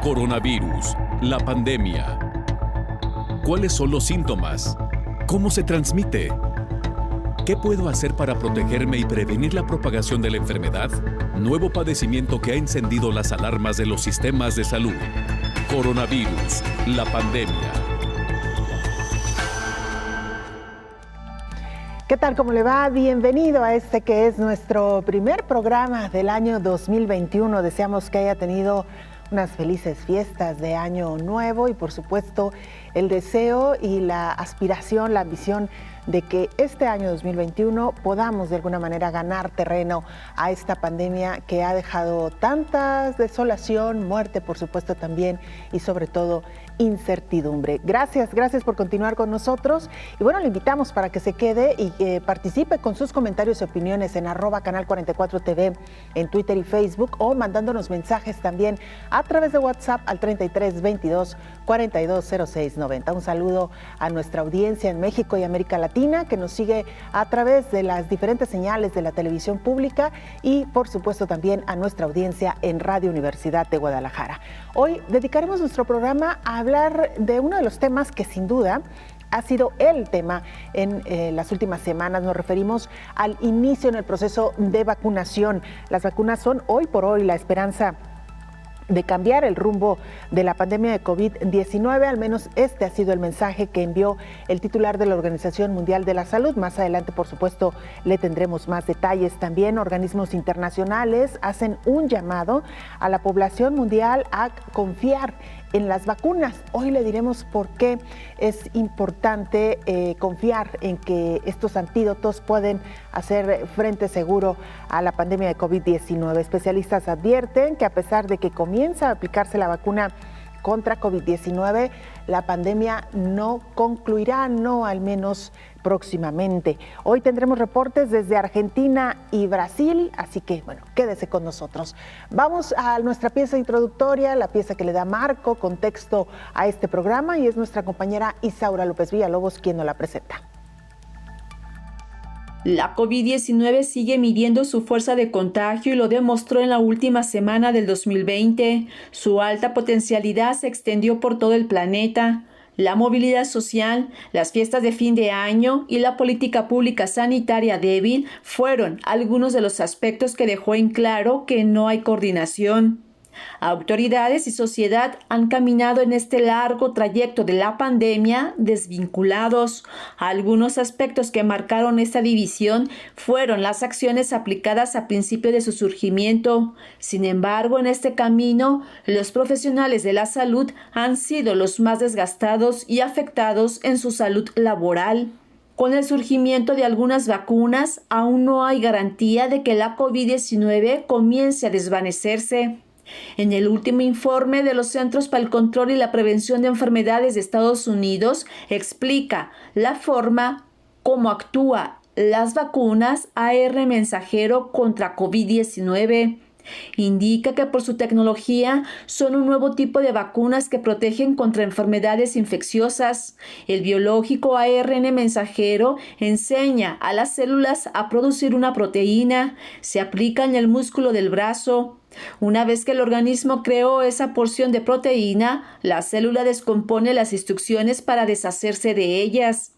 Coronavirus, la pandemia. ¿Cuáles son los síntomas? ¿Cómo se transmite? ¿Qué puedo hacer para protegerme y prevenir la propagación de la enfermedad? Nuevo padecimiento que ha encendido las alarmas de los sistemas de salud. Coronavirus, la pandemia. ¿Qué tal? ¿Cómo le va? Bienvenido a este que es nuestro primer programa del año 2021. Deseamos que haya tenido unas felices fiestas de Año Nuevo y por supuesto el deseo y la aspiración, la ambición de que este año 2021 podamos de alguna manera ganar terreno a esta pandemia que ha dejado tanta desolación, muerte por supuesto también y sobre todo incertidumbre. Gracias por continuar con nosotros y bueno, le invitamos para que se quede y que participe con sus comentarios y opiniones en @canal44tv en Twitter y Facebook o mandándonos mensajes también a través de WhatsApp al 33 22 42 06 90. Un saludo a nuestra audiencia en México y América Latina que nos sigue a través de las diferentes señales de la televisión pública y por supuesto también a nuestra audiencia en Radio Universidad de Guadalajara. Hoy dedicaremos nuestro programa a hablar de uno de los temas que sin duda ha sido el tema en las últimas semanas. Nos referimos al inicio en el proceso de vacunación. Las vacunas son hoy por hoy la esperanza de cambiar el rumbo de la pandemia de COVID-19, al menos este ha sido el mensaje que envió el titular de la Organización Mundial de la Salud. Más adelante, por supuesto, le tendremos más detalles. También organismos internacionales hacen un llamado a la población mundial a confiar en las vacunas. Hoy le diremos por qué es importante confiar en que estos antídotos pueden hacer frente seguro a la pandemia de COVID-19. Especialistas advierten que a pesar de que comienza a aplicarse la vacuna contra COVID-19, la pandemia no concluirá, no al menos próximamente. Hoy tendremos reportes desde Argentina y Brasil, así que bueno, quédese con nosotros. Vamos a nuestra pieza introductoria, la pieza que le da marco, contexto a este programa y es nuestra compañera Isaura López Villalobos quien nos la presenta. La COVID-19 sigue midiendo su fuerza de contagio y lo demostró en la última semana del 2020. Su alta potencialidad se extendió por todo el planeta. La movilidad social, las fiestas de fin de año y la política pública sanitaria débil fueron algunos de los aspectos que dejó en claro que no hay coordinación. Autoridades y sociedad han caminado en este largo trayecto de la pandemia desvinculados. Algunos aspectos que marcaron esta división fueron las acciones aplicadas a principio de su surgimiento. Sin embargo, en este camino, los profesionales de la salud han sido los más desgastados y afectados en su salud laboral. Con el surgimiento de algunas vacunas, aún no hay garantía de que la COVID-19 comience a desvanecerse. En el último informe de los Centros para el Control y la Prevención de Enfermedades de Estados Unidos explica la forma como actúa las vacunas AR mensajero contra COVID-19. Indica que por su tecnología son un nuevo tipo de vacunas que protegen contra enfermedades infecciosas. El biológico ARN mensajero enseña a las células a producir una proteína. Se aplica en el músculo del brazo. Una vez que el organismo creó esa porción de proteína, la célula descompone las instrucciones para deshacerse de ellas.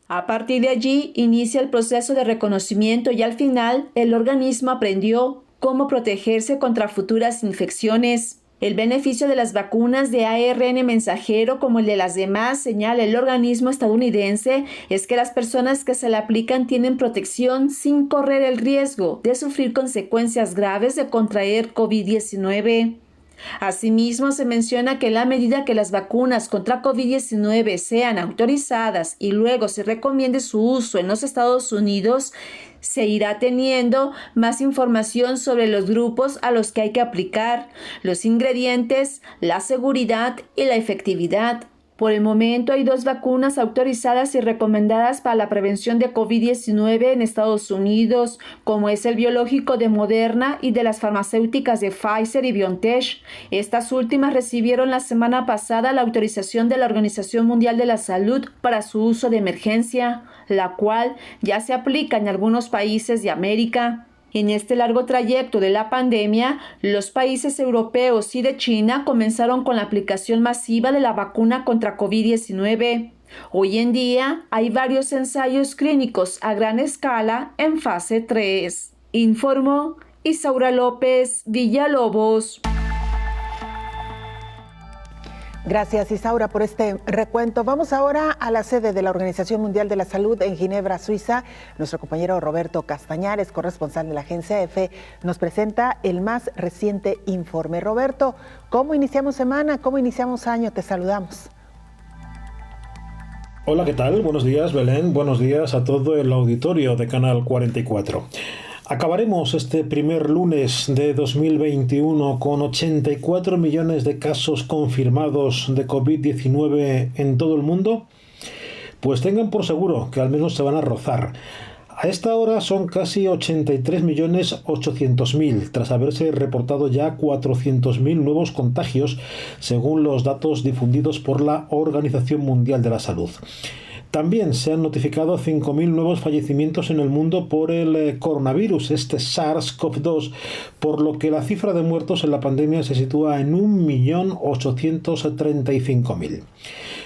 A partir de allí, inicia el proceso de reconocimiento y al final, el organismo aprendió cómo protegerse contra futuras infecciones. El beneficio de las vacunas de ARN mensajero, como el de las demás, señala el organismo estadounidense, es que las personas que se la aplican tienen protección sin correr el riesgo de sufrir consecuencias graves de contraer COVID-19. Asimismo, se menciona que en la medida que las vacunas contra COVID-19 sean autorizadas y luego se recomiende su uso en los Estados Unidos, se irá teniendo más información sobre los grupos a los que hay que aplicar, los ingredientes, la seguridad y la efectividad. Por el momento hay 2 vacunas autorizadas y recomendadas para la prevención de COVID-19 en Estados Unidos, como es el biológico de Moderna y de las farmacéuticas de Pfizer y BioNTech. Estas últimas recibieron la semana pasada la autorización de la Organización Mundial de la Salud para su uso de emergencia, la cual ya se aplica en algunos países de América. En este largo trayecto de la pandemia, los países europeos y de China comenzaron con la aplicación masiva de la vacuna contra COVID-19. Hoy en día hay varios ensayos clínicos a gran escala en fase 3. Informó Isaura López Villalobos. Gracias, Isaura, por este recuento. Vamos ahora a la sede de la Organización Mundial de la Salud en Ginebra, Suiza. Nuestro compañero Roberto Castañares, corresponsal de la agencia EFE, nos presenta el más reciente informe. Roberto, ¿cómo iniciamos semana? ¿Cómo iniciamos año? Te saludamos. Hola, ¿qué tal? Buenos días, Belén. Buenos días a todo el auditorio de Canal 44. Acabaremos este primer lunes de 2021 con 84 millones de casos confirmados de COVID-19 en todo el mundo. Pues tengan por seguro que al menos se van a rozar. A esta hora son casi 83.800.000, tras haberse reportado ya 400.000 nuevos contagios, según los datos difundidos por la Organización Mundial de la Salud. También se han notificado 5.000 nuevos fallecimientos en el mundo por el coronavirus, este SARS-CoV-2, por lo que la cifra de muertos en la pandemia se sitúa en 1.835.000.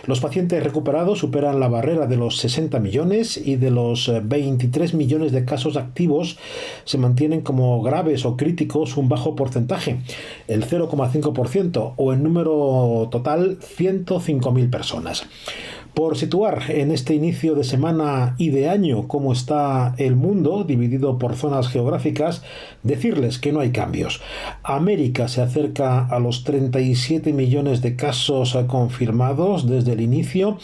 Los pacientes recuperados superan la barrera de los 60 millones y de los 23 millones de casos activos se mantienen como graves o críticos un bajo porcentaje, el 0,5%, o en número total 105.000 personas. Por situar en este inicio de semana y de año cómo está el mundo, dividido por zonas geográficas, decirles que no hay cambios. América se acerca a los 37 millones de casos confirmados desde el inicio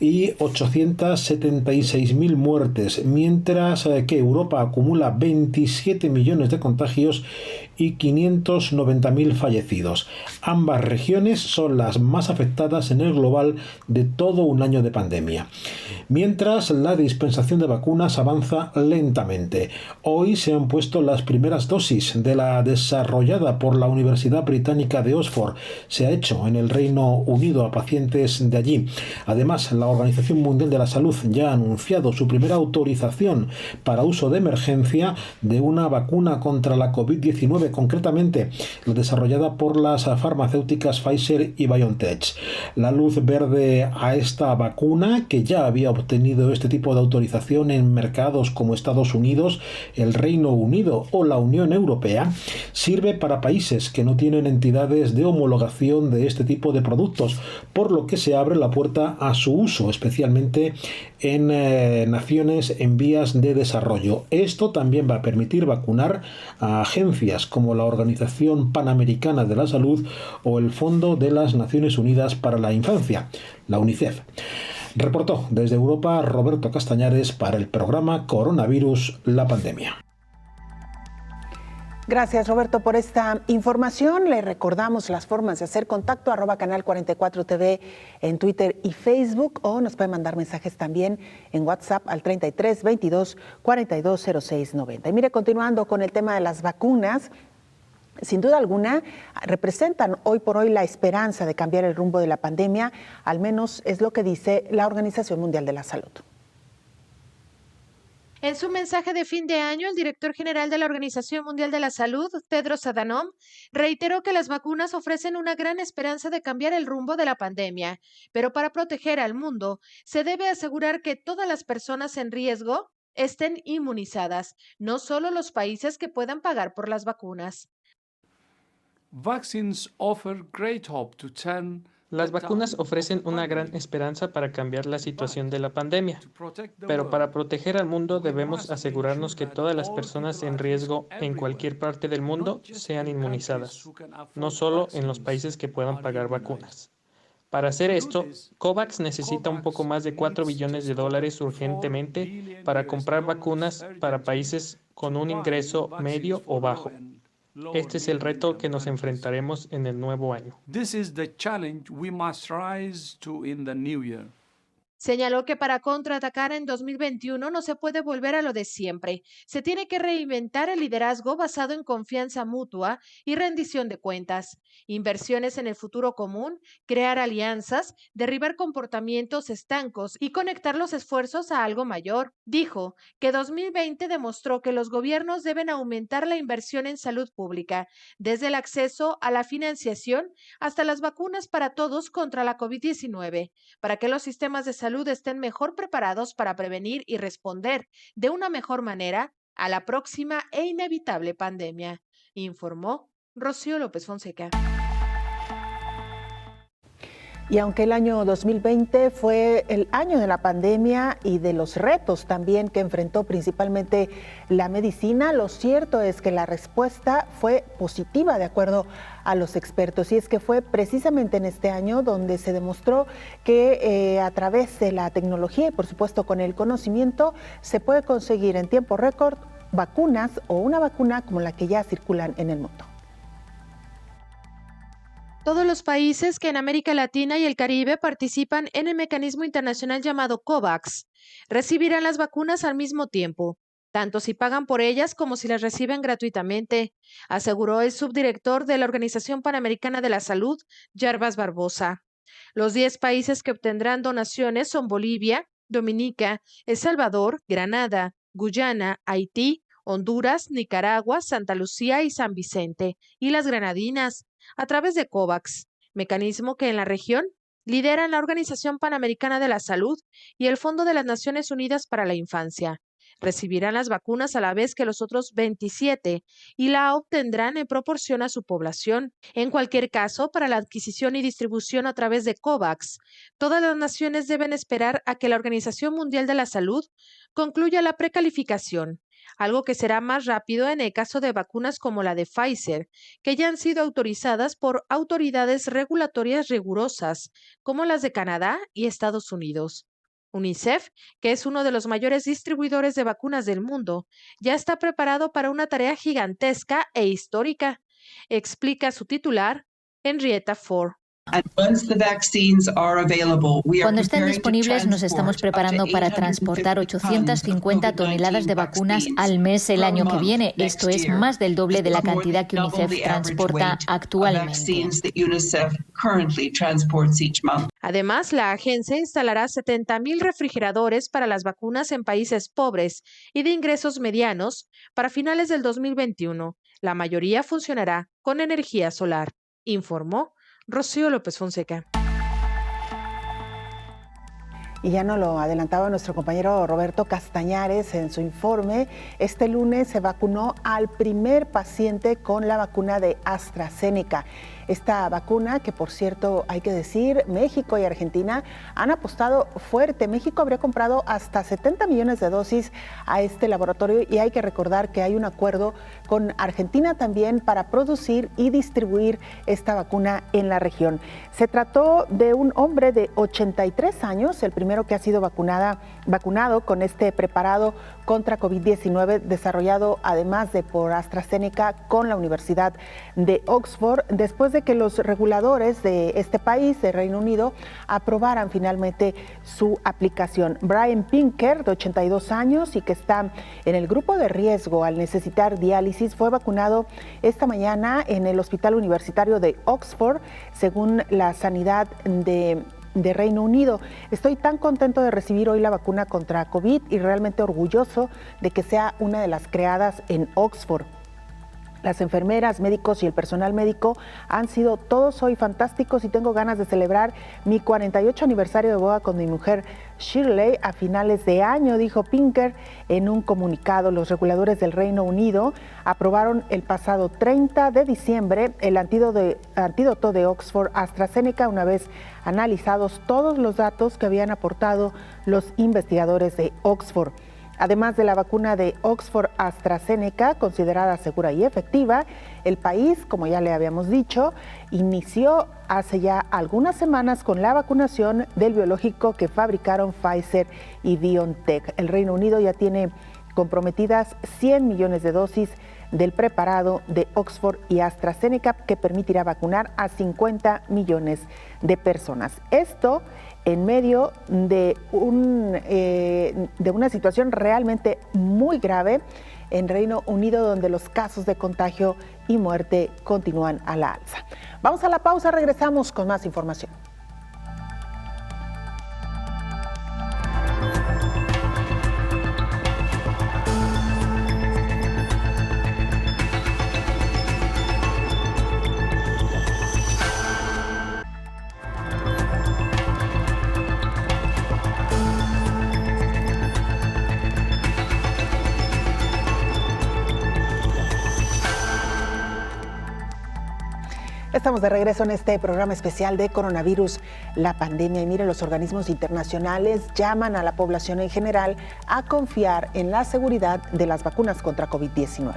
y 876.000 muertes, mientras que Europa acumula 27 millones de contagios y 590.000 fallecidos. Ambas regiones son las más afectadas en el global de todo un año de pandemia. Mientras, la dispensación de vacunas avanza lentamente. Hoy se han puesto las primeras dosis de la desarrollada por la Universidad Británica de Oxford. Se ha hecho en el Reino Unido a pacientes de allí. Además, la Organización Mundial de la Salud ya ha anunciado su primera autorización para uso de emergencia de una vacuna contra la COVID-19, concretamente la desarrollada por las farmacéuticas Pfizer y BioNTech. La luz verde a esta vacuna, que ya había obtenido este tipo de autorización en mercados como Estados Unidos, el Reino Unido o la Unión Europea, sirve para países que no tienen entidades de homologación de este tipo de productos, por lo que se abre la puerta a su uso, especialmente en naciones en vías de desarrollo. Esto también va a permitir vacunar a agencias como la Organización Panamericana de la Salud o el Fondo de las Naciones Unidas para la Infancia, la UNICEF. Reportó desde Europa Roberto Castañares para el programa Coronavirus, la pandemia. Gracias, Roberto, por esta información. Le recordamos las formas de hacer contacto, @canal 44 TV en Twitter y Facebook, o nos puede mandar mensajes también en WhatsApp al 33 22 42 06 90. Y mire, continuando con el tema de las vacunas, sin duda alguna representan hoy por hoy la esperanza de cambiar el rumbo de la pandemia, al menos es lo que dice la Organización Mundial de la Salud. En su mensaje de fin de año, el director general de la Organización Mundial de la Salud, Tedros Adhanom, reiteró que las vacunas ofrecen una gran esperanza de cambiar el rumbo de la pandemia, pero para proteger al mundo, se debe asegurar que todas las personas en riesgo estén inmunizadas, no solo los países que puedan pagar por las vacunas. Las vacunas ofrecen una gran esperanza para cambiar la situación de la pandemia, pero para proteger al mundo debemos asegurarnos que todas las personas en riesgo en cualquier parte del mundo sean inmunizadas, no solo en los países que puedan pagar vacunas. Para hacer esto, COVAX necesita un poco más de $4 billones urgentemente para comprar vacunas para países con un ingreso medio o bajo. Este es el reto que nos enfrentaremos en el nuevo año. Señaló que para contraatacar en 2021 no se puede volver a lo de siempre. Se tiene que reinventar el liderazgo basado en confianza mutua y rendición de cuentas. inversiones en el futuro común, crear alianzas, derribar comportamientos estancos y conectar los esfuerzos a algo mayor. Dijo que 2020 demostró que los gobiernos deben aumentar la inversión en salud pública, desde el acceso a la financiación hasta las vacunas para todos contra la COVID-19, para que los sistemas de salud estén mejor preparados para prevenir y responder de una mejor manera a la próxima e inevitable pandemia, informó Rocío López Fonseca. Y aunque el año 2020 fue el año de la pandemia y de los retos también que enfrentó principalmente la medicina, lo cierto es que la respuesta fue positiva de acuerdo a los expertos. Y es que fue precisamente en este año donde se demostró que a través de la tecnología y por supuesto con el conocimiento se puede conseguir en tiempo récord vacunas o una vacuna como la que ya circulan en el mundo. Todos los países que en América Latina y el Caribe participan en el mecanismo internacional llamado COVAX recibirán las vacunas al mismo tiempo, tanto si pagan por ellas como si las reciben gratuitamente, aseguró el subdirector de la Organización Panamericana de la Salud, Jarbas Barbosa. Los 10 países que obtendrán donaciones son Bolivia, Dominica, El Salvador, Granada, Guyana, Haití, Honduras, Nicaragua, Santa Lucía y San Vicente, y las Granadinas, a través de COVAX, mecanismo que en la región lideran la Organización Panamericana de la Salud y el Fondo de las Naciones Unidas para la Infancia. Recibirán las vacunas a la vez que los otros 27 y la obtendrán en proporción a su población. En cualquier caso, para la adquisición y distribución a través de COVAX, todas las naciones deben esperar a que la Organización Mundial de la Salud concluya la precalificación, algo que será más rápido en el caso de vacunas como la de Pfizer, que ya han sido autorizadas por autoridades regulatorias rigurosas, como las de Canadá y Estados Unidos. UNICEF, que es uno de los mayores distribuidores de vacunas del mundo, ya está preparado para una tarea gigantesca e histórica, explica su titular, Henrietta Fore. Cuando estén disponibles, nos estamos preparando para transportar 850 toneladas de vacunas al mes el año que viene. Esto es más del doble de la cantidad que UNICEF transporta actualmente. Además, la agencia instalará 70,000 refrigeradores para las vacunas en países pobres y de ingresos medianos para finales del 2021. La mayoría funcionará con energía solar, informó Rocío López Fonseca. Y ya nos lo adelantaba nuestro compañero Roberto Castañares en su informe. Este lunes se vacunó al primer paciente con la vacuna de AstraZeneca. Esta vacuna, que por cierto hay que decir, México y Argentina han apostado fuerte. México habría comprado hasta 70 millones de dosis a este laboratorio y hay que recordar que hay un acuerdo con Argentina también para producir y distribuir esta vacuna en la región. Se trató de un hombre de 83 años, el primero que ha sido vacunado con este preparado contra COVID-19, desarrollado además de por AstraZeneca con la Universidad de Oxford, después de que los reguladores de este país, de Reino Unido, aprobaran finalmente su aplicación. Brian Pinker, de 82 años y que está en el grupo de riesgo al necesitar diálisis, fue vacunado esta mañana en el Hospital Universitario de Oxford, según la Sanidad de Reino Unido. Estoy tan contento de recibir hoy la vacuna contra COVID y realmente orgulloso de que sea una de las creadas en Oxford. Las enfermeras, médicos y el personal médico han sido todos hoy fantásticos y tengo ganas de celebrar mi 48 aniversario de boda con mi mujer Shirley a finales de año, dijo Pinker en un comunicado. Los reguladores del Reino Unido aprobaron el pasado 30 de diciembre el antídoto de Oxford AstraZeneca una vez analizados todos los datos que habían aportado los investigadores de Oxford. Además de la vacuna de Oxford AstraZeneca, considerada segura y efectiva, el país, como ya le habíamos dicho, inició hace ya algunas semanas con la vacunación del biológico que fabricaron Pfizer y BioNTech. El Reino Unido ya tiene comprometidas 100 millones de dosis del preparado de Oxford y AstraZeneca que permitirá vacunar a 50 millones de personas. Esto en medio de una situación realmente muy grave en Reino Unido, donde los casos de contagio y muerte continúan a la alza. Vamos a la pausa, regresamos con más información. Estamos de regreso en este programa especial de coronavirus, la pandemia. Y mire, los organismos internacionales llaman a la población en general a confiar en la seguridad de las vacunas contra COVID-19.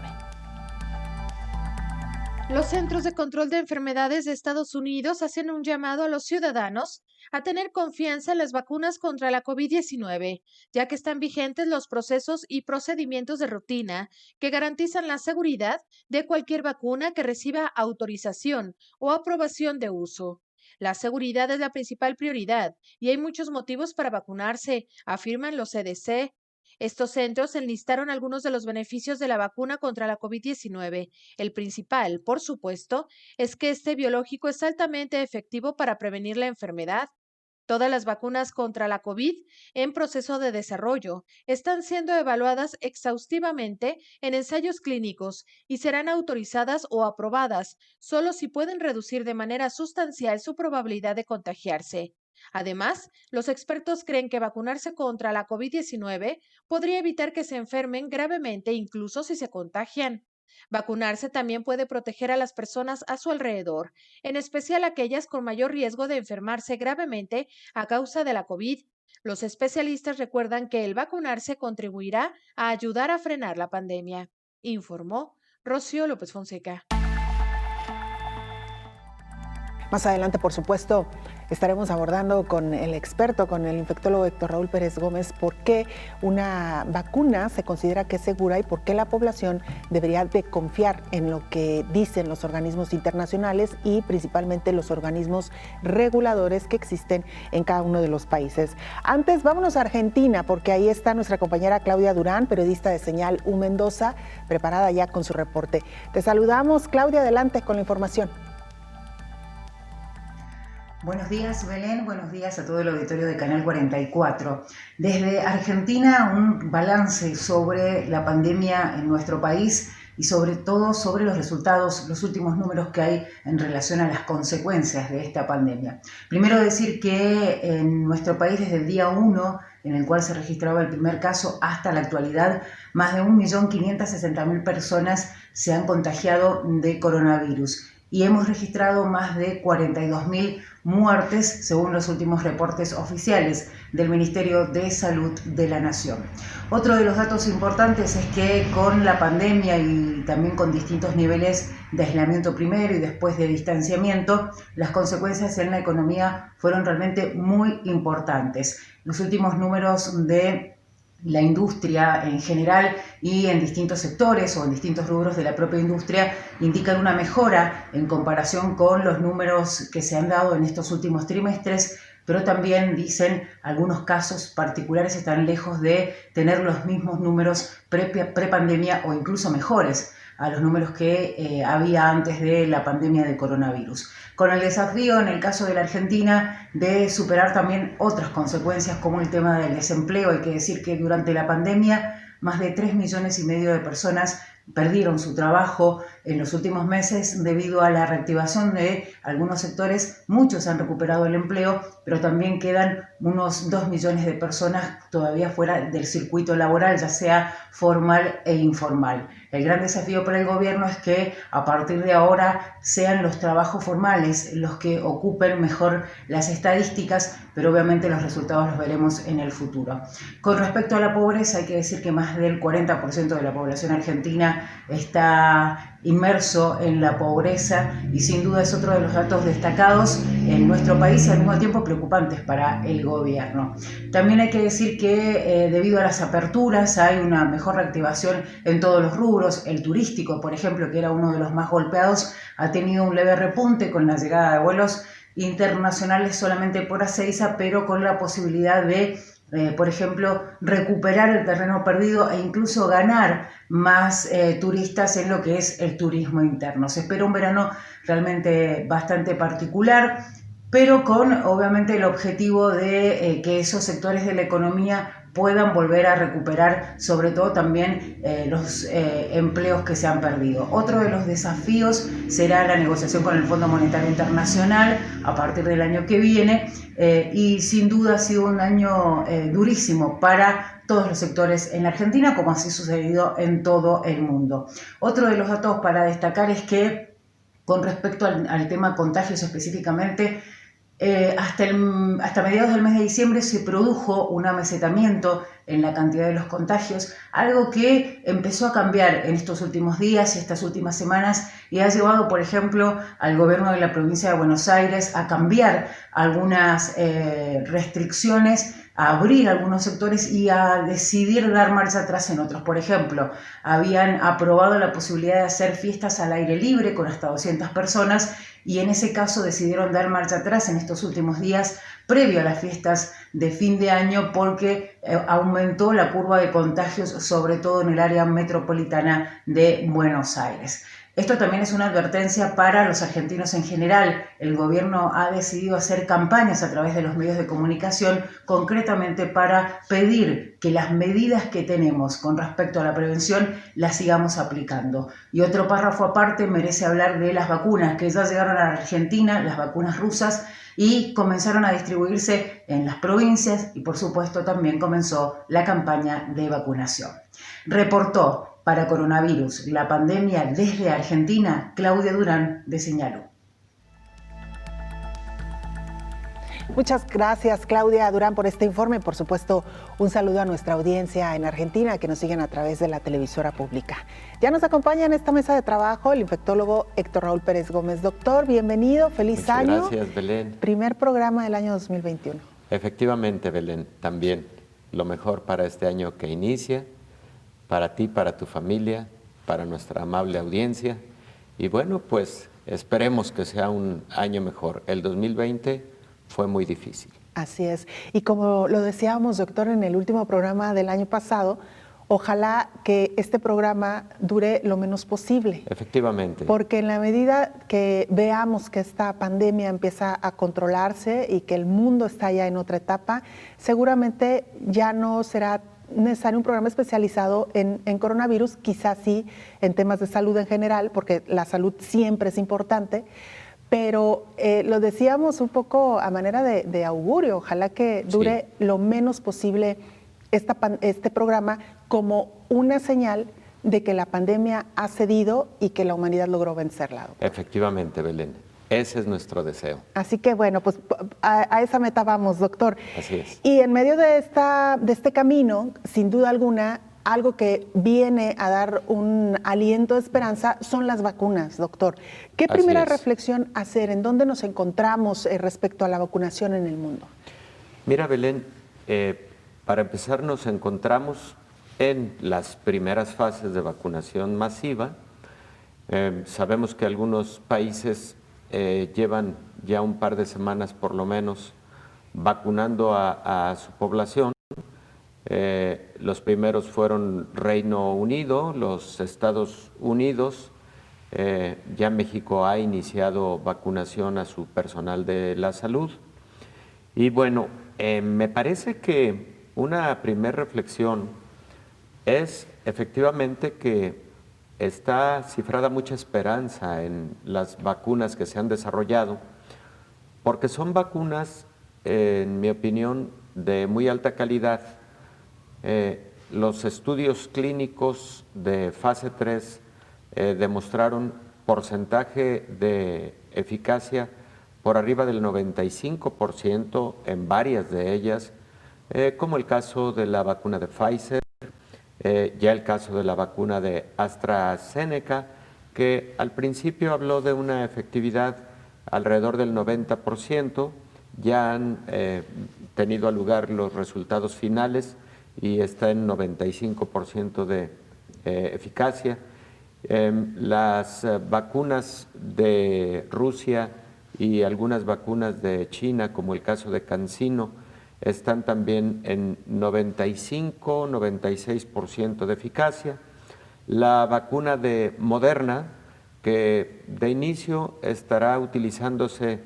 Los Centros de Control de Enfermedades de Estados Unidos hacen un llamado a los ciudadanos a tener confianza en las vacunas contra la COVID-19, ya que están vigentes los procesos y procedimientos de rutina que garantizan la seguridad de cualquier vacuna que reciba autorización o aprobación de uso. La seguridad es la principal prioridad y hay muchos motivos para vacunarse, afirman los CDC. Estos centros enlistaron algunos de los beneficios de la vacuna contra la COVID-19. El principal, por supuesto, es que este biológico es altamente efectivo para prevenir la enfermedad. Todas las vacunas contra la COVID en proceso de desarrollo están siendo evaluadas exhaustivamente en ensayos clínicos y serán autorizadas o aprobadas solo si pueden reducir de manera sustancial su probabilidad de contagiarse. Además, los expertos creen que vacunarse contra la COVID-19 podría evitar que se enfermen gravemente incluso si se contagian. Vacunarse también puede proteger a las personas a su alrededor, en especial aquellas con mayor riesgo de enfermarse gravemente a causa de la COVID. Los especialistas recuerdan que el vacunarse contribuirá a ayudar a frenar la pandemia, informó Rocío López Fonseca. Más adelante, por supuesto, estaremos abordando con el experto, con el infectólogo Héctor Raúl Pérez Gómez, por qué una vacuna se considera que es segura y por qué la población debería de confiar en lo que dicen los organismos internacionales y principalmente los organismos reguladores que existen en cada uno de los países. Antes, vámonos a Argentina, porque ahí está nuestra compañera Claudia Durán, periodista de Señal U Mendoza, preparada ya con su reporte. Te saludamos, Claudia, adelante con la información. Buenos días, Belén. Buenos días a todo el auditorio de Canal 44. Desde Argentina, un balance sobre la pandemia en nuestro país y sobre todo sobre los resultados, los últimos números que hay en relación a las consecuencias de esta pandemia. Primero decir que en nuestro país, desde el día 1, en el cual se registraba el primer caso, hasta la actualidad, más de 1.560.000 personas se han contagiado de coronavirus. Y hemos registrado más de 42.000 muertes, según los últimos reportes oficiales del Ministerio de Salud de la Nación. Otro de los datos importantes es que con la pandemia y también con distintos niveles de aislamiento primero y después de distanciamiento, las consecuencias en la economía fueron realmente muy importantes. Los últimos números de la industria en general y en distintos sectores o en distintos rubros de la propia industria indican una mejora en comparación con los números que se han dado en estos últimos trimestres, pero también dicen algunos casos particulares están lejos de tener los mismos números prepandemia o incluso mejores a los números que había antes de la pandemia de coronavirus. Con el desafío, en el caso de la Argentina, de superar también otras consecuencias como el tema del desempleo. Hay que decir que durante la pandemia más de 3,5 millones de personas perdieron su trabajo en los últimos meses debido a la reactivación de algunos sectores. Muchos han recuperado el empleo, pero también quedan unos 2 millones de personas todavía fuera del circuito laboral, ya sea formal e informal. El gran desafío para el gobierno es que a partir de ahora sean los trabajos formales los que ocupen mejor las estadísticas, pero obviamente los resultados los veremos en el futuro. Con respecto a la pobreza, hay que decir que más del 40% de la población argentina está inmerso en la pobreza y sin duda es otro de los datos destacados en nuestro país y al mismo tiempo preocupantes para el gobierno. También hay que decir que debido a las aperturas hay una mejor reactivación en todos los rubros. El turístico, por ejemplo, que era uno de los más golpeados, ha tenido un leve repunte con la llegada de vuelos internacionales solamente por Ezeiza, pero con la posibilidad de por ejemplo, recuperar el terreno perdido e incluso ganar más turistas en lo que es el turismo interno. Se espera un verano realmente bastante particular, pero con obviamente el objetivo de que esos sectores de la economía puedan volver a recuperar, sobre todo también los empleos que se han perdido. Otro de los desafíos será la negociación con el Fondo Monetario Internacional a partir del año que viene, y sin duda ha sido un año durísimo para todos los sectores en la Argentina, como así ha sucedido en todo el mundo. Otro de los datos para destacar es que, con respecto al tema contagios específicamente, hasta mediados del mes de diciembre se produjo un amesetamiento en la cantidad de los contagios, algo que empezó a cambiar en estos últimos días y estas últimas semanas, y ha llevado, por ejemplo, al gobierno de la provincia de Buenos Aires a cambiar algunas restricciones, a abrir algunos sectores y a decidir dar marcha atrás en otros. Por ejemplo, habían aprobado la posibilidad de hacer fiestas al aire libre con hasta 200 personas, y en ese caso decidieron dar marcha atrás en estos últimos días previo a las fiestas de fin de año, porque aumentó la curva de contagios, sobre todo en el área metropolitana de Buenos Aires. Esto también es una advertencia para los argentinos en general. El gobierno ha decidido hacer campañas a través de los medios de comunicación, concretamente para pedir que las medidas que tenemos con respecto a la prevención las sigamos aplicando. Y otro párrafo aparte merece hablar de las vacunas, que ya llegaron a la Argentina, las vacunas rusas, y comenzaron a distribuirse en las provincias, y por supuesto también comenzó la campaña de vacunación. Reportó para Coronavirus, la pandemia desde Argentina, Claudia Durán de Señaló. Muchas gracias, Claudia Durán, por este informe. Por supuesto, un saludo a nuestra audiencia en Argentina que nos siguen a través de la televisora pública. Ya nos acompaña en esta mesa de trabajo el infectólogo Héctor Raúl Pérez Gómez. Doctor, bienvenido, feliz año. Muchas gracias, Belén. Primer programa del año 2021. Efectivamente, Belén, también lo mejor para este año que inicia, para ti, para tu familia, para nuestra amable audiencia. Y bueno, pues esperemos que sea un año mejor. El 2020 fue muy difícil. Así es. Y como lo decíamos, doctor, en el último programa del año pasado, ojalá que este programa dure lo menos posible. Efectivamente. Porque en la medida que veamos que esta pandemia empieza a controlarse y que el mundo está ya en otra etapa, seguramente ya no será necesario un programa especializado en coronavirus, quizás sí en temas de salud en general, porque la salud siempre es importante, pero lo decíamos un poco a manera de augurio, ojalá que dure lo menos posible este programa como una señal de que la pandemia ha cedido y que la humanidad logró vencerla. Efectivamente, Belén. Ese es nuestro deseo. Así que bueno, pues a esa meta vamos, doctor. Así es. Y en medio de este camino, sin duda alguna, algo que viene a dar un aliento de esperanza son las vacunas, doctor. ¿Qué primera reflexión hacer? ¿En dónde nos encontramos respecto a la vacunación en el mundo? Mira, Belén, para empezar nos encontramos en las primeras fases de vacunación masiva. Sabemos que algunos países llevan ya un par de semanas por lo menos vacunando a su población. Los primeros fueron Reino Unido, los Estados Unidos. Ya México ha iniciado vacunación a su personal de la salud. Y bueno, me parece que una primera reflexión es efectivamente que está cifrada mucha esperanza en las vacunas que se han desarrollado, porque son vacunas, en mi opinión, de muy alta calidad. Los estudios clínicos de fase 3 demostraron porcentaje de eficacia por arriba del 95% en varias de ellas, como el caso de la vacuna de Pfizer, ya el caso de la vacuna de AstraZeneca, que al principio habló de una efectividad alrededor del 90%, ya han tenido lugar los resultados finales y está en 95% de eficacia. Las vacunas de Rusia y algunas vacunas de China, como el caso de CanSino, están también en 95-96% de eficacia. La vacuna de Moderna, que de inicio estará utilizándose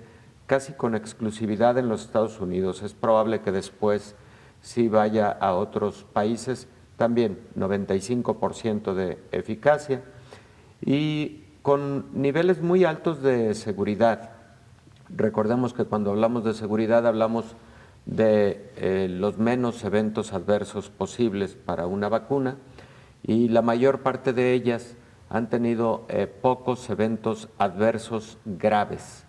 casi con exclusividad en los Estados Unidos, es probable que después sí vaya a otros países, también 95% de eficacia y con niveles muy altos de seguridad. Recordemos que cuando hablamos de seguridad hablamos de los menos eventos adversos posibles para una vacuna y la mayor parte de ellas han tenido pocos eventos adversos graves.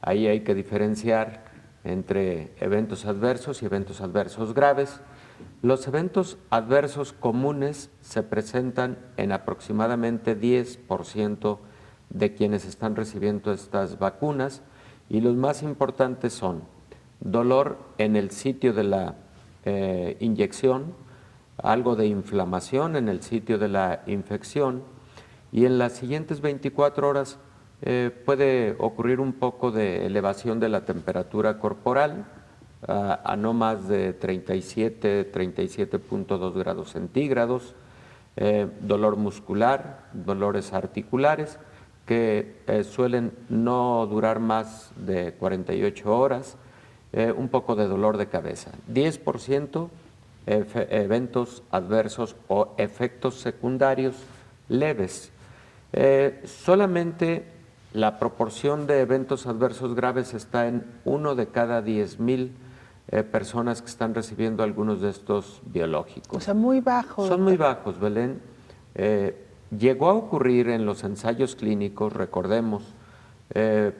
Ahí hay que diferenciar entre eventos adversos y eventos adversos graves. Los eventos adversos comunes se presentan en aproximadamente 10% de quienes están recibiendo estas vacunas y los más importantes son dolor en el sitio de la inyección, algo de inflamación en el sitio de la infección y en las siguientes 24 horas puede ocurrir un poco de elevación de la temperatura corporal a no más de 37.2 grados centígrados, dolor muscular, dolores articulares que suelen no durar más de 48 horas, un poco de dolor de cabeza. 10% eventos adversos o efectos secundarios leves. Solamente la proporción de eventos adversos graves está en 1 de cada 10,000 personas que están recibiendo algunos de estos biológicos. O sea, muy bajos. Son muy bajos, Belén. Llegó a ocurrir en los ensayos clínicos, recordemos,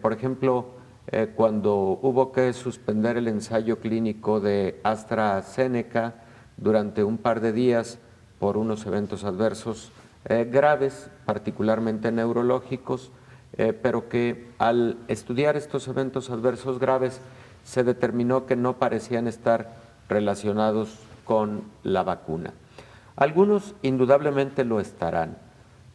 por ejemplo, cuando hubo que suspender el ensayo clínico de AstraZeneca durante un par de días por unos eventos adversos graves, particularmente neurológicos, pero que al estudiar estos eventos adversos graves se determinó que no parecían estar relacionados con la vacuna. Algunos indudablemente lo estarán.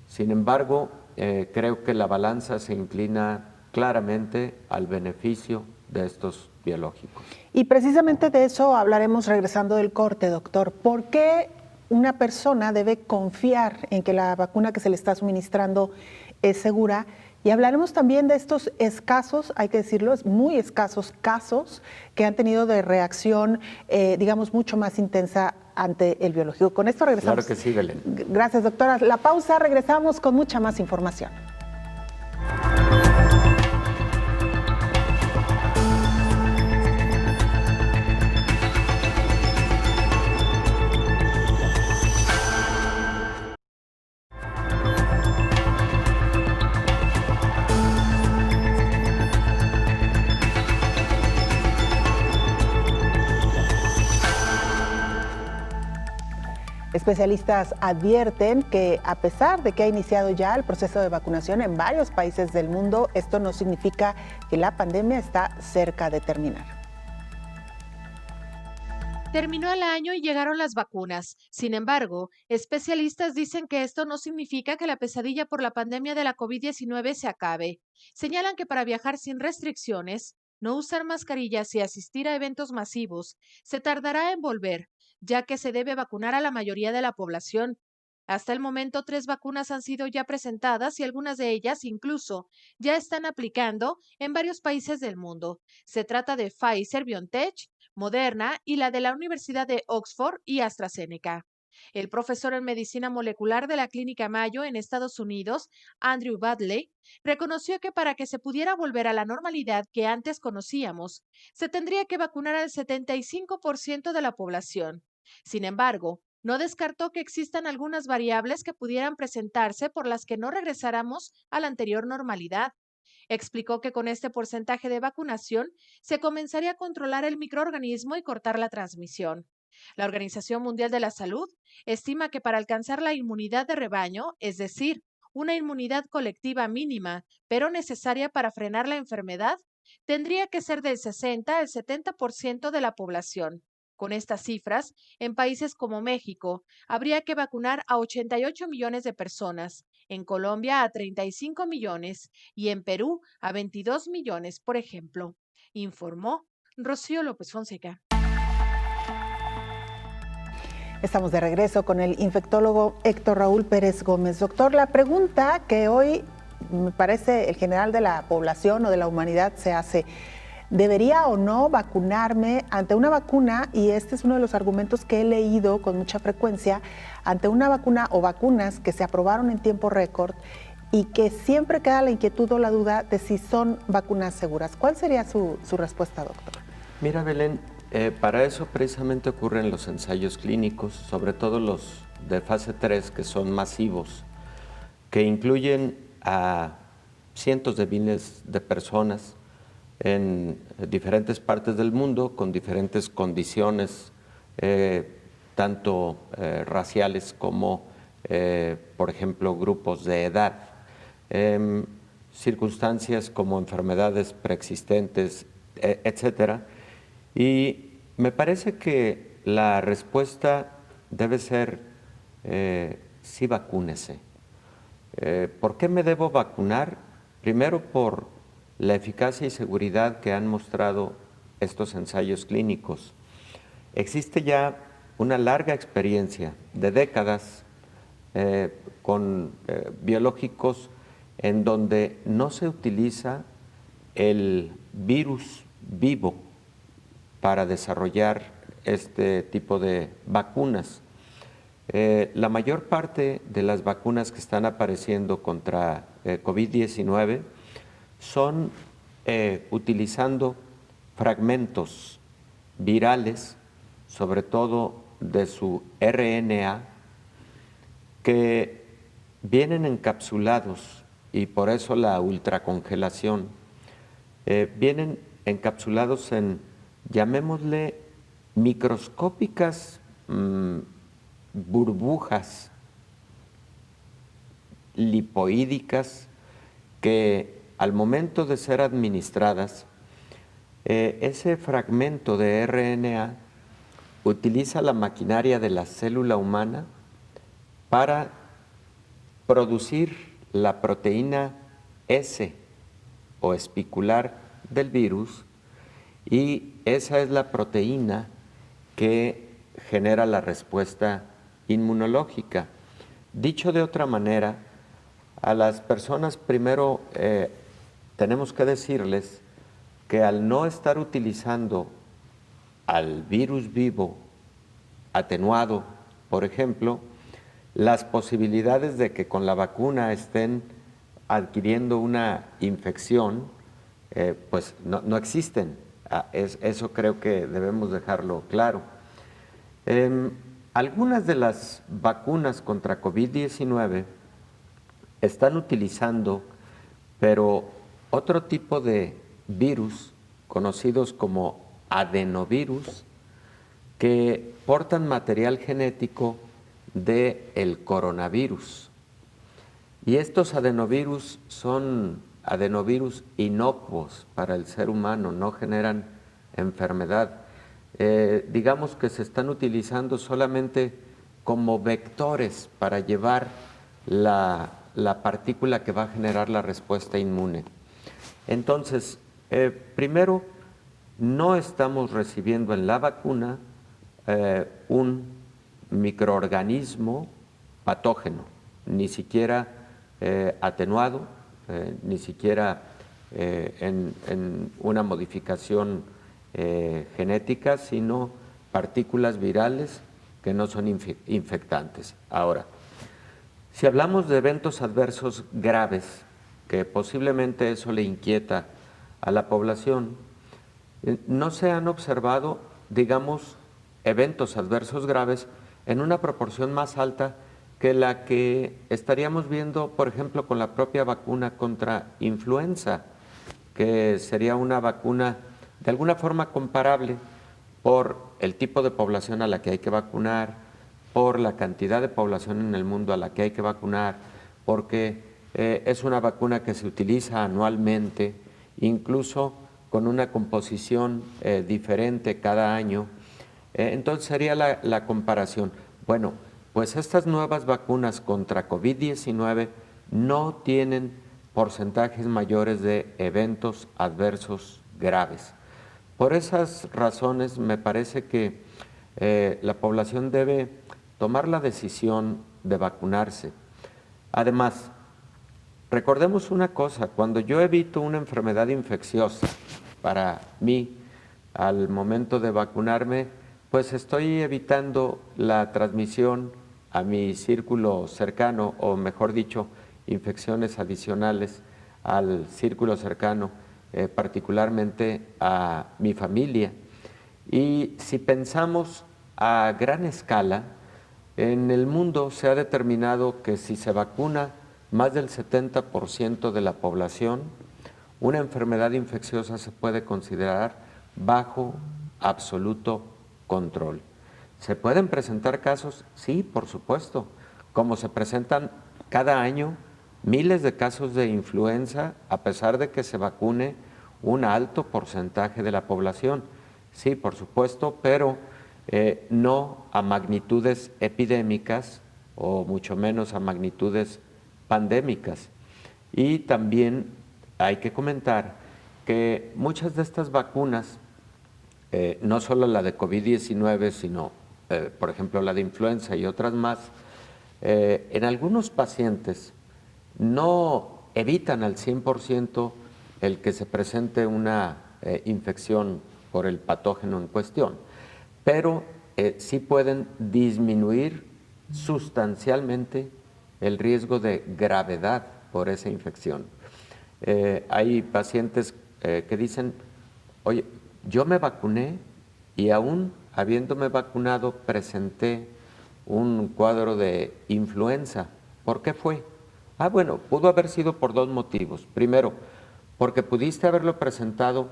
Sin embargo, creo que la balanza se inclina claramente al beneficio de estos biológicos. Y precisamente de eso hablaremos regresando del corte, doctor. ¿Por qué una persona debe confiar en que la vacuna que se le está suministrando es segura? Y hablaremos también de estos escasos, hay que decirlo, muy escasos casos que han tenido de reacción, digamos, mucho más intensa ante el biológico. Con esto regresamos. Claro que sí, Belén. Gracias, doctora. La pausa, regresamos con mucha más información. Especialistas advierten que a pesar de que ha iniciado ya el proceso de vacunación en varios países del mundo, esto no significa que la pandemia está cerca de terminar. Terminó el año y llegaron las vacunas. Sin embargo, especialistas dicen que esto no significa que la pesadilla por la pandemia de la COVID-19 se acabe. Señalan que para viajar sin restricciones, no usar mascarillas y asistir a eventos masivos se tardará en volver, ya que se debe vacunar a la mayoría de la población. Hasta el momento, 3 vacunas han sido ya presentadas y algunas de ellas incluso ya están aplicando en varios países del mundo. Se trata de Pfizer-BioNTech, Moderna y la de la Universidad de Oxford y AstraZeneca. El profesor en medicina molecular de la Clínica Mayo en Estados Unidos, Andrew Badley, reconoció que para que se pudiera volver a la normalidad que antes conocíamos, se tendría que vacunar al 75% de la población. Sin embargo, no descartó que existan algunas variables que pudieran presentarse por las que no regresáramos a la anterior normalidad. Explicó que con este porcentaje de vacunación se comenzaría a controlar el microorganismo y cortar la transmisión. La Organización Mundial de la Salud estima que para alcanzar la inmunidad de rebaño, es decir, una inmunidad colectiva mínima, pero necesaria para frenar la enfermedad, tendría que ser del 60 al 70% de la población. Con estas cifras, en países como México, habría que vacunar a 88 millones de personas, en Colombia a 35 millones y en Perú a 22 millones, por ejemplo, informó Rocío López Fonseca. Estamos de regreso con el infectólogo Héctor Raúl Pérez Gómez. Doctor, la pregunta que hoy me parece el general de la población o de la humanidad se hace: ¿debería o no vacunarme ante una vacuna? Y este es uno de los argumentos que he leído con mucha frecuencia, ante una vacuna o vacunas que se aprobaron en tiempo récord y que siempre queda la inquietud o la duda de si son vacunas seguras. ¿Cuál sería su respuesta, doctor? Mira, Belén, para eso precisamente ocurren los ensayos clínicos, sobre todo los de fase 3, que son masivos, que incluyen a cientos de miles de personas en diferentes partes del mundo con diferentes condiciones, tanto raciales como, por ejemplo, grupos de edad, circunstancias como enfermedades preexistentes, etcétera. Y me parece que la respuesta debe ser sí, vacúnese. ¿Por qué me debo vacunar? Primero, por la eficacia y seguridad que han mostrado estos ensayos clínicos. Existe ya una larga experiencia de décadas con biológicos en donde no se utiliza el virus vivo para desarrollar este tipo de vacunas. La mayor parte de las vacunas que están apareciendo contra COVID-19 son utilizando fragmentos virales, sobre todo de su RNA, que vienen encapsulados, y por eso la ultracongelación, vienen encapsulados en, llamémosle, microscópicas burbujas lipoídicas que al momento de ser administradas, ese fragmento de RNA utiliza la maquinaria de la célula humana para producir la proteína S o espicular del virus, y esa es la proteína que genera la respuesta inmunológica. Dicho de otra manera, a las personas primero tenemos que decirles que al no estar utilizando al virus vivo atenuado, por ejemplo, las posibilidades de que con la vacuna estén adquiriendo una infección, pues no existen. Eso creo que debemos dejarlo claro. Algunas de las vacunas contra COVID-19 están utilizando, pero otro tipo de virus, conocidos como adenovirus, que portan material genético del coronavirus. Y estos adenovirus son adenovirus inocuos para el ser humano, no generan enfermedad. Digamos que se están utilizando solamente como vectores para llevar la partícula que va a generar la respuesta inmune. Entonces, primero, no estamos recibiendo en la vacuna un microorganismo patógeno, ni siquiera atenuado, ni siquiera en una modificación genética, sino partículas virales que no son infectantes. Ahora, si hablamos de eventos adversos graves, que posiblemente eso le inquieta a la población, no se han observado, digamos, eventos adversos graves en una proporción más alta que la que estaríamos viendo, por ejemplo, con la propia vacuna contra influenza, que sería una vacuna de alguna forma comparable por el tipo de población a la que hay que vacunar, por la cantidad de población en el mundo a la que hay que vacunar, porque es una vacuna que se utiliza anualmente, incluso con una composición diferente cada año. Entonces sería la comparación. Bueno, pues estas nuevas vacunas contra COVID-19 no tienen porcentajes mayores de eventos adversos graves. Por esas razones me parece que la población debe tomar la decisión de vacunarse. Además, recordemos una cosa, cuando yo evito una enfermedad infecciosa, para mí, al momento de vacunarme, pues estoy evitando la transmisión a mi círculo cercano, o mejor dicho, infecciones adicionales al círculo cercano, particularmente a mi familia. Y si pensamos a gran escala, en el mundo se ha determinado que si se vacuna más del 70% de la población, una enfermedad infecciosa se puede considerar bajo absoluto control. ¿Se pueden presentar casos? Sí, por supuesto, como se presentan cada año miles de casos de influenza, a pesar de que se vacune un alto porcentaje de la población. Sí, por supuesto, pero no a magnitudes epidémicas o mucho menos a magnitudes pandémicas. Y también hay que comentar que muchas de estas vacunas, no solo la de COVID-19, sino, por ejemplo, la de influenza y otras más, en algunos pacientes no evitan al 100% el que se presente una infección por el patógeno en cuestión, pero sí pueden disminuir sustancialmente el riesgo de gravedad por esa infección. Hay pacientes que dicen, oye, yo me vacuné y aún habiéndome vacunado presenté un cuadro de influenza. ¿Por qué fue? Bueno, pudo haber sido por dos motivos. Primero, porque pudiste haberlo presentado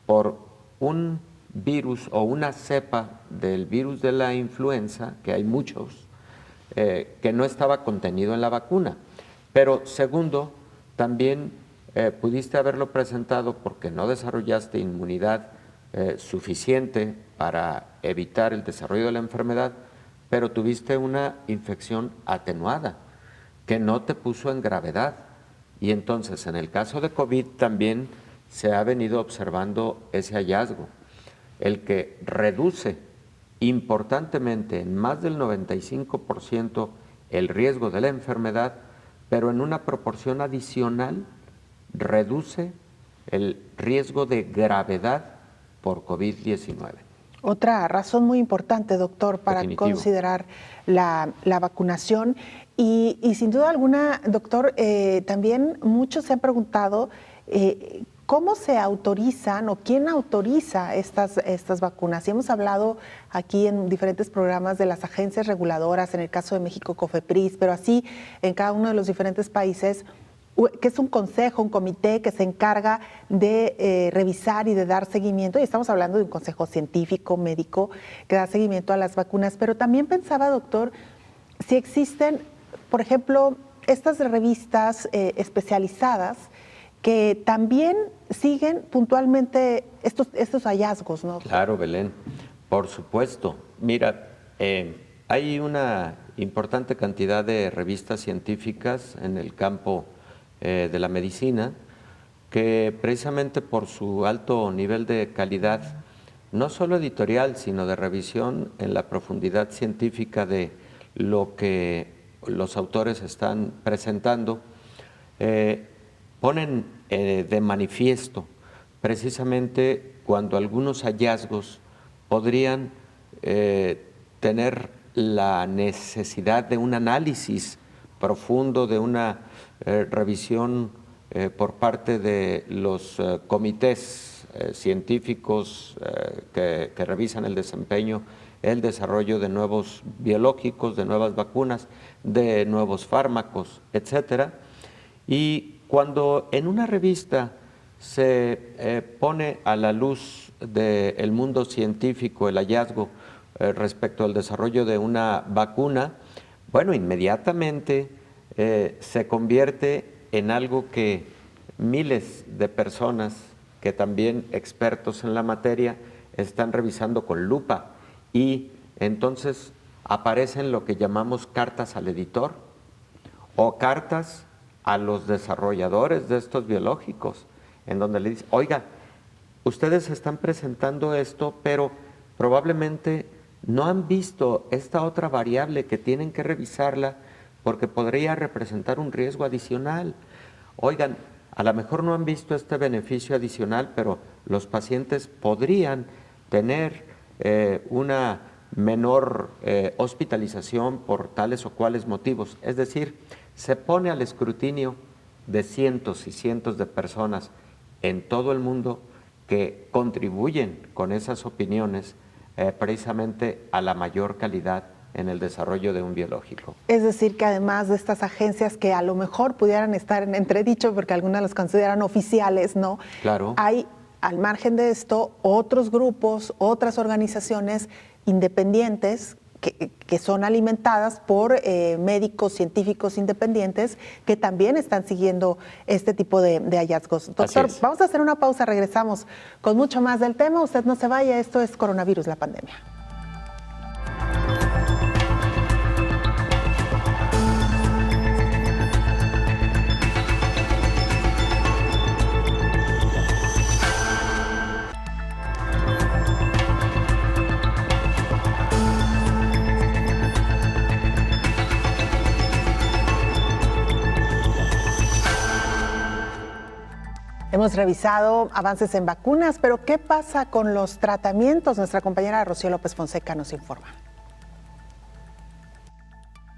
por un virus o una cepa del virus de la influenza, que hay muchos, que no estaba contenido en la vacuna. Pero segundo, también pudiste haberlo presentado porque no desarrollaste inmunidad suficiente para evitar el desarrollo de la enfermedad, pero tuviste una infección atenuada que no te puso en gravedad. Y entonces, en el caso de COVID también se ha venido observando ese hallazgo, el que reduce importantemente en más del 95% el riesgo de la enfermedad, pero en una proporción adicional reduce el riesgo de gravedad por COVID-19. Otra razón muy importante, doctor, para Definitivo. considerar la vacunación. Y sin duda alguna, doctor, también muchos se han preguntado cómo se autorizan o quién autoriza estas vacunas. Y hemos hablado aquí en diferentes programas de las agencias reguladoras, en el caso de México, COFEPRIS, pero así en cada uno de los diferentes países, que es un consejo, un comité que se encarga de revisar y de dar seguimiento, y estamos hablando de un consejo científico, médico, que da seguimiento a las vacunas. Pero también pensaba, doctor, si existen, por ejemplo, estas revistas especializadas que también siguen puntualmente estos hallazgos, ¿no? Claro, Belén, por supuesto. Mira, hay una importante cantidad de revistas científicas en el campo de la medicina que precisamente por su alto nivel de calidad, no solo editorial, sino de revisión en la profundidad científica de lo que los autores están presentando, ponen de manifiesto precisamente cuando algunos hallazgos podrían tener la necesidad de un análisis profundo, de una revisión por parte de los comités científicos que revisan el desempeño, el desarrollo de nuevos biológicos, de nuevas vacunas, de nuevos fármacos, etcétera. Y cuando en una revista se pone a la luz del mundo científico el hallazgo respecto al desarrollo de una vacuna, bueno, inmediatamente se convierte en algo que miles de personas, que también expertos en la materia, están revisando con lupa, y entonces aparecen lo que llamamos cartas al editor o cartas a los desarrolladores de estos biológicos, en donde le dicen, oiga, ustedes están presentando esto, pero probablemente no han visto esta otra variable que tienen que revisarla porque podría representar un riesgo adicional. Oigan, a lo mejor no han visto este beneficio adicional, pero los pacientes podrían tener una menor hospitalización por tales o cuales motivos. Es decir, se pone al escrutinio de cientos y cientos de personas en todo el mundo que contribuyen con esas opiniones precisamente a la mayor calidad en el desarrollo de un biológico. Es decir, que además de estas agencias que a lo mejor pudieran estar en entredicho porque algunas las consideran oficiales, ¿no? Claro. Hay, al margen de esto, otros grupos, otras organizaciones independientes que son alimentadas por médicos, científicos independientes que también están siguiendo este tipo de hallazgos. Doctor, vamos a hacer una pausa, regresamos con mucho más del tema. Usted no se vaya, esto es Coronavirus, la pandemia. Hemos revisado avances en vacunas, pero ¿qué pasa con los tratamientos? Nuestra compañera Rocío López Fonseca nos informa.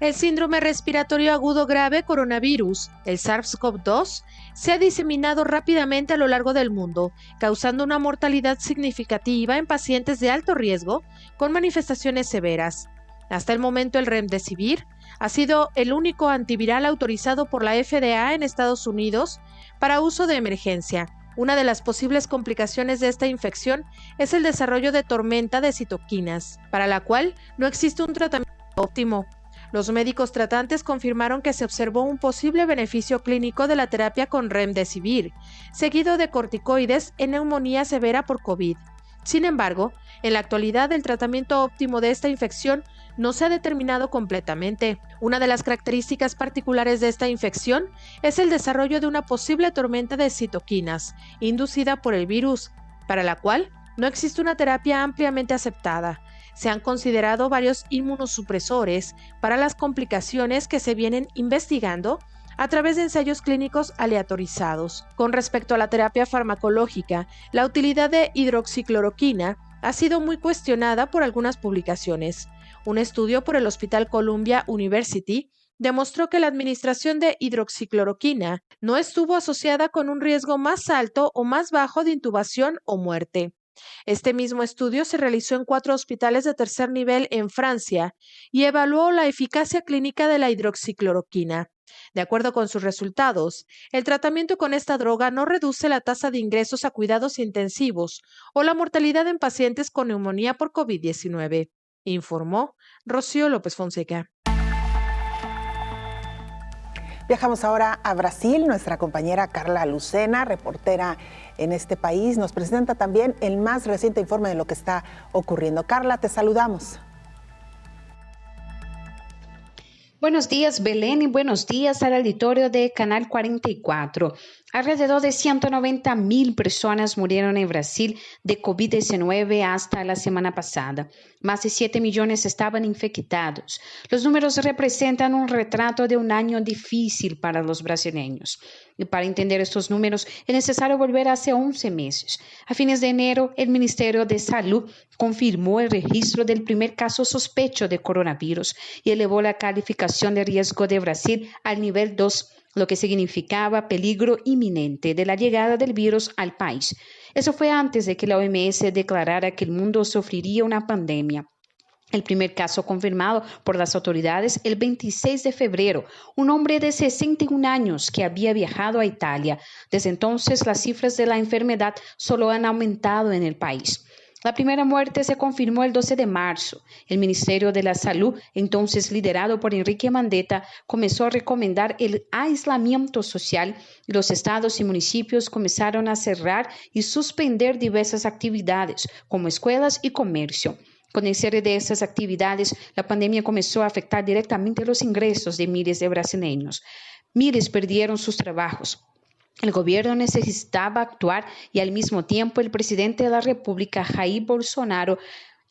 El síndrome respiratorio agudo grave coronavirus, el SARS-CoV-2, se ha diseminado rápidamente a lo largo del mundo, causando una mortalidad significativa en pacientes de alto riesgo con manifestaciones severas. Hasta el momento, el Remdesivir ha sido el único antiviral autorizado por la FDA en Estados Unidos para uso de emergencia. Una de las posibles complicaciones de esta infección es el desarrollo de tormenta de citoquinas, para la cual no existe un tratamiento óptimo. Los médicos tratantes confirmaron que se observó un posible beneficio clínico de la terapia con Remdesivir, seguido de corticoides en neumonía severa por COVID. Sin embargo, en la actualidad el tratamiento óptimo de esta infección no se ha determinado completamente. Una de las características particulares de esta infección es el desarrollo de una posible tormenta de citoquinas, inducida por el virus, para la cual no existe una terapia ampliamente aceptada. Se han considerado varios inmunosupresores para las complicaciones que se vienen investigando a través de ensayos clínicos aleatorizados. Con respecto a la terapia farmacológica, la utilidad de hidroxicloroquina ha sido muy cuestionada por algunas publicaciones. Un estudio por el Hospital Columbia University demostró que la administración de hidroxicloroquina no estuvo asociada con un riesgo más alto o más bajo de intubación o muerte. Este mismo estudio se realizó en 4 hospitales de tercer nivel en Francia y evaluó la eficacia clínica de la hidroxicloroquina. De acuerdo con sus resultados, el tratamiento con esta droga no reduce la tasa de ingresos a cuidados intensivos o la mortalidad en pacientes con neumonía por COVID-19, informó Rocío López Fonseca. Viajamos ahora a Brasil. Nuestra compañera Carla Lucena, reportera en este país, nos presenta también el más reciente informe de lo que está ocurriendo. Carla, te saludamos. Buenos días, Belén, y buenos días al auditorio de Canal 44. Alrededor de 190.000 personas murieron en Brasil de COVID-19 hasta la semana pasada. Más de 7 millones estaban infectados. Los números representan un retrato de un año difícil para los brasileños. Y para entender estos números es necesario volver hace 11 meses. A fines de enero, el Ministerio de Salud confirmó el registro del primer caso sospecho de coronavirus y elevó la calificación de riesgo de Brasil al nivel 2, lo que significaba peligro inminente de la llegada del virus al país. Eso fue antes de que la OMS declarara que el mundo sufriría una pandemia. El primer caso confirmado por las autoridades el 26 de febrero, un hombre de 61 años que había viajado a Italia. Desde entonces, las cifras de la enfermedad solo han aumentado en el país. La primera muerte se confirmó el 12 de marzo. El Ministerio de la Salud, entonces liderado por Enrique Mandetta, comenzó a recomendar el aislamiento social y los estados y municipios comenzaron a cerrar y suspender diversas actividades, como escuelas y comercio. Con el cierre de estas actividades, la pandemia comenzó a afectar directamente los ingresos de miles de brasileños. Miles perdieron sus trabajos. El gobierno necesitaba actuar y al mismo tiempo el presidente de la República, Jair Bolsonaro,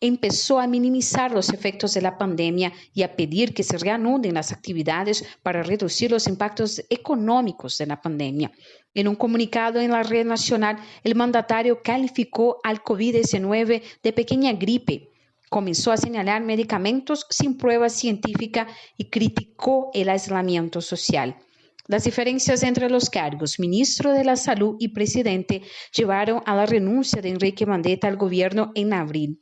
empezó a minimizar los efectos de la pandemia y a pedir que se reanuden las actividades para reducir los impactos económicos de la pandemia. En un comunicado en la red nacional, el mandatario calificó al COVID-19 de pequeña gripe. Comenzó a señalar medicamentos sin prueba científica y criticó el aislamiento social. Las diferencias entre los cargos, ministro de la Salud y presidente, llevaron a la renuncia de Enrique Mandetta al gobierno en abril.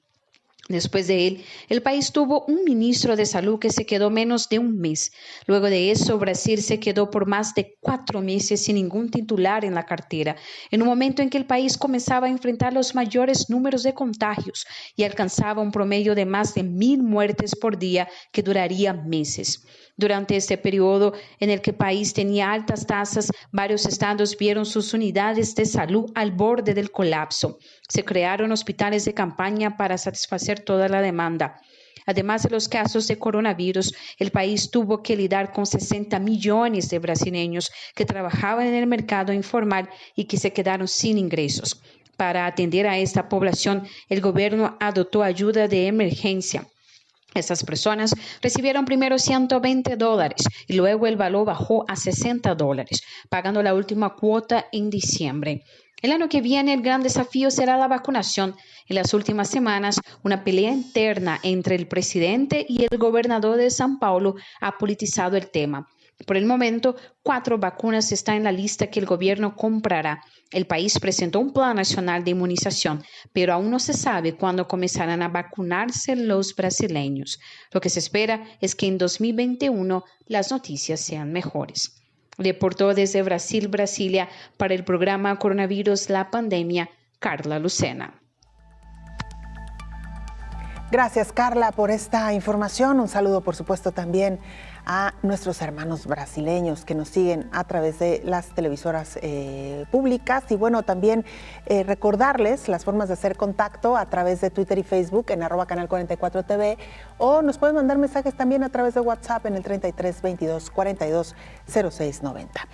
Después de él, el país tuvo un ministro de Salud que se quedó menos de un mes. Luego de eso, Brasil se quedó por más de 4 meses sin ningún titular en la cartera, en un momento en que el país comenzaba a enfrentar los mayores números de contagios y alcanzaba un promedio de más de 1.000 muertes por día que duraría meses. Durante este periodo en el que el país tenía altas tasas, varios estados vieron sus unidades de salud al borde del colapso. Se crearon hospitales de campaña para satisfacer toda la demanda. Además de los casos de coronavirus, el país tuvo que lidiar con 60 millones de brasileños que trabajaban en el mercado informal y que se quedaron sin ingresos. Para atender a esta población, el gobierno adoptó ayuda de emergencia. Estas personas recibieron primero $120 y luego el valor bajó a $60, pagando la última cuota en diciembre. El año que viene el gran desafío será la vacunación. En las últimas semanas, una pelea interna entre el presidente y el gobernador de São Paulo ha politizado el tema. Por el momento, 4 vacunas están en la lista que el gobierno comprará. El país presentó un plan nacional de inmunización, pero aún no se sabe cuándo comenzarán a vacunarse los brasileños. Lo que se espera es que en 2021 las noticias sean mejores. Reportó desde Brasil, Brasilia, para el programa Coronavirus, la pandemia, Carla Lucena. Gracias, Carla, por esta información. Un saludo, por supuesto, también a nuestros hermanos brasileños que nos siguen a través de las televisoras públicas. Y bueno, también recordarles las formas de hacer contacto a través de Twitter y Facebook en @canal44tv, o nos pueden mandar mensajes también a través de WhatsApp en el 33 22 42 06 90.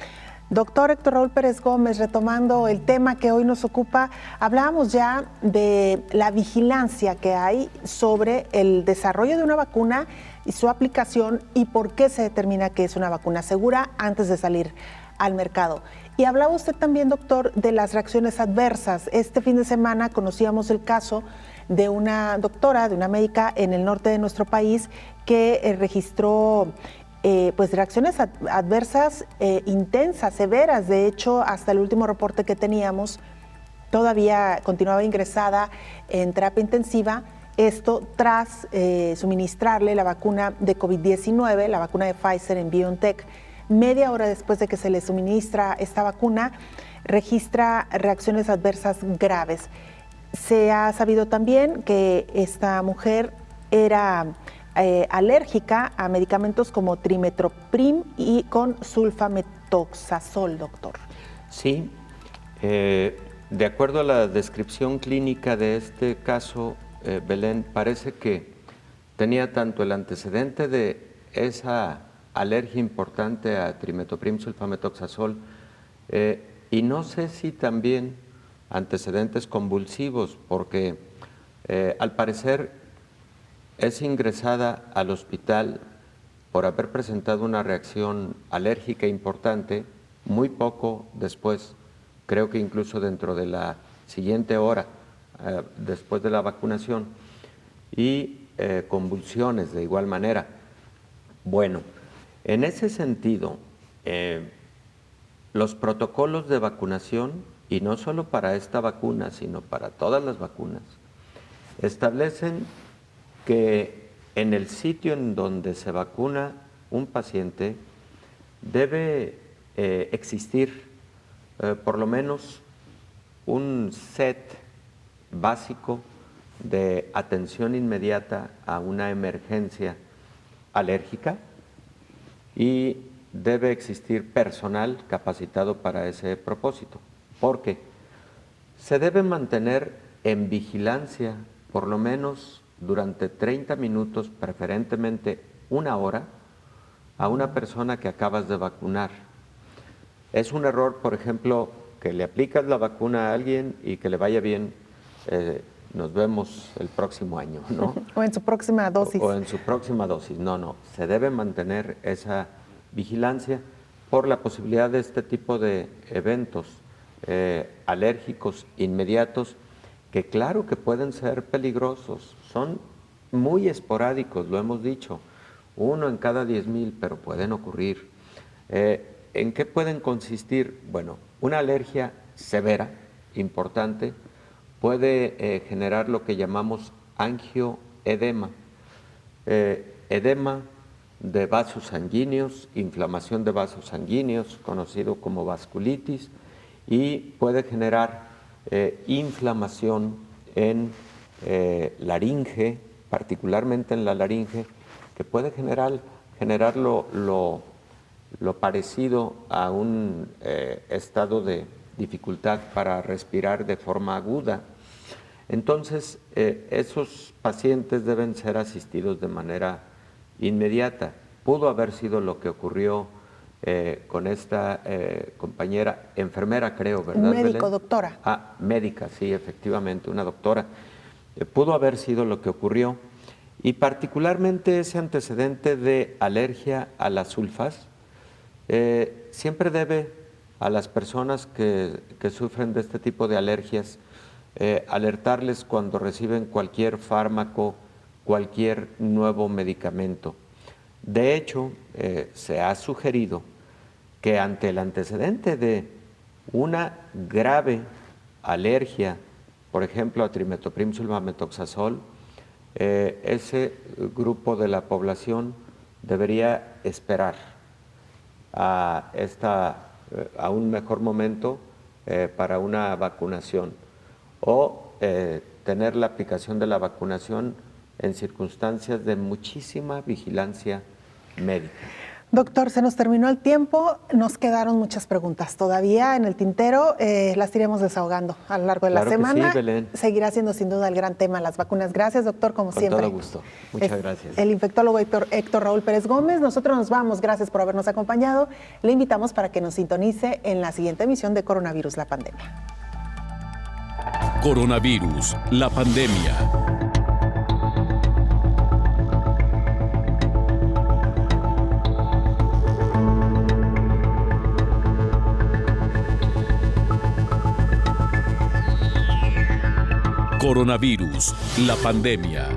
Doctor Héctor Raúl Pérez Gómez, retomando el tema que hoy nos ocupa, hablábamos ya de la vigilancia que hay sobre el desarrollo de una vacuna y su aplicación y por qué se determina que es una vacuna segura antes de salir al mercado. Y hablaba usted también, doctor, de las reacciones adversas. Este fin de semana conocíamos el caso de una doctora, de una médica en el norte de nuestro país que registró pues reacciones adversas intensas, severas. De hecho, hasta el último reporte que teníamos, todavía continuaba ingresada en terapia intensiva, esto tras suministrarle la vacuna de COVID-19, la vacuna de Pfizer en BioNTech. Media hora después de que se le suministra esta vacuna, registra reacciones adversas graves. Se ha sabido también que esta mujer era alérgica a medicamentos como Trimethoprim y con sulfametoxazol, doctor. Sí, de acuerdo a la descripción clínica de este caso, Belén, parece que tenía tanto el antecedente de esa alergia importante a Trimethoprim, sulfametoxazol, y no sé si también antecedentes convulsivos, porque al parecer es ingresada al hospital por haber presentado una reacción alérgica importante muy poco después, creo que incluso dentro de la siguiente hora después de la vacunación, y convulsiones de igual manera. Bueno, en ese sentido, los protocolos de vacunación, y no solo para esta vacuna, sino para todas las vacunas, establecen que en el sitio en donde se vacuna un paciente debe existir por lo menos un set básico de atención inmediata a una emergencia alérgica y debe existir personal capacitado para ese propósito, porque se debe mantener en vigilancia por lo menos durante 30 minutos, preferentemente 1 hora, a una persona que acabas de vacunar. Es un error, por ejemplo, que le aplicas la vacuna a alguien y que le vaya bien nos vemos el próximo año, ¿no? O en su próxima dosis. O en su próxima dosis. No, se debe mantener esa vigilancia por la posibilidad de este tipo de eventos alérgicos inmediatos, que claro que pueden ser peligrosos, son muy esporádicos, lo hemos dicho, 1 en cada 10,000, pero pueden ocurrir. ¿En qué pueden consistir? Bueno, una alergia severa, importante, puede generar lo que llamamos angioedema, edema de vasos sanguíneos, inflamación de vasos sanguíneos, conocido como vasculitis, y puede generar inflamación en laringe, particularmente en la laringe, que puede generar lo parecido a un estado de dificultad para respirar de forma aguda. Entonces, esos pacientes deben ser asistidos de manera inmediata. Pudo haber sido lo que ocurrió con esta compañera, enfermera creo, ¿verdad? Médico, Belén? doctora. Médica, sí, efectivamente, una doctora. Pudo haber sido lo que ocurrió, y particularmente ese antecedente de alergia a las sulfas siempre debe a las personas que sufren de este tipo de alergias alertarles cuando reciben cualquier fármaco, cualquier nuevo medicamento. De hecho, se ha sugerido que ante el antecedente de una grave alergia, por ejemplo, a trimethoprim sulfametoxazol, ese grupo de la población debería esperar a un mejor momento para una vacunación, o tener la aplicación de la vacunación en circunstancias de muchísima vigilancia médica. Doctor, se nos terminó el tiempo, nos quedaron muchas preguntas todavía en el tintero, las iremos desahogando a lo largo de la semana. Sí, Belén. Seguirá siendo sin duda el gran tema las vacunas. Gracias, doctor, como siempre. Con todo gusto. Muchas gracias. El infectólogo Héctor Raúl Pérez Gómez. Nosotros nos vamos, gracias por habernos acompañado. Le invitamos para que nos sintonice en la siguiente emisión de Coronavirus, la pandemia. Coronavirus, la pandemia. Coronavirus, la pandemia.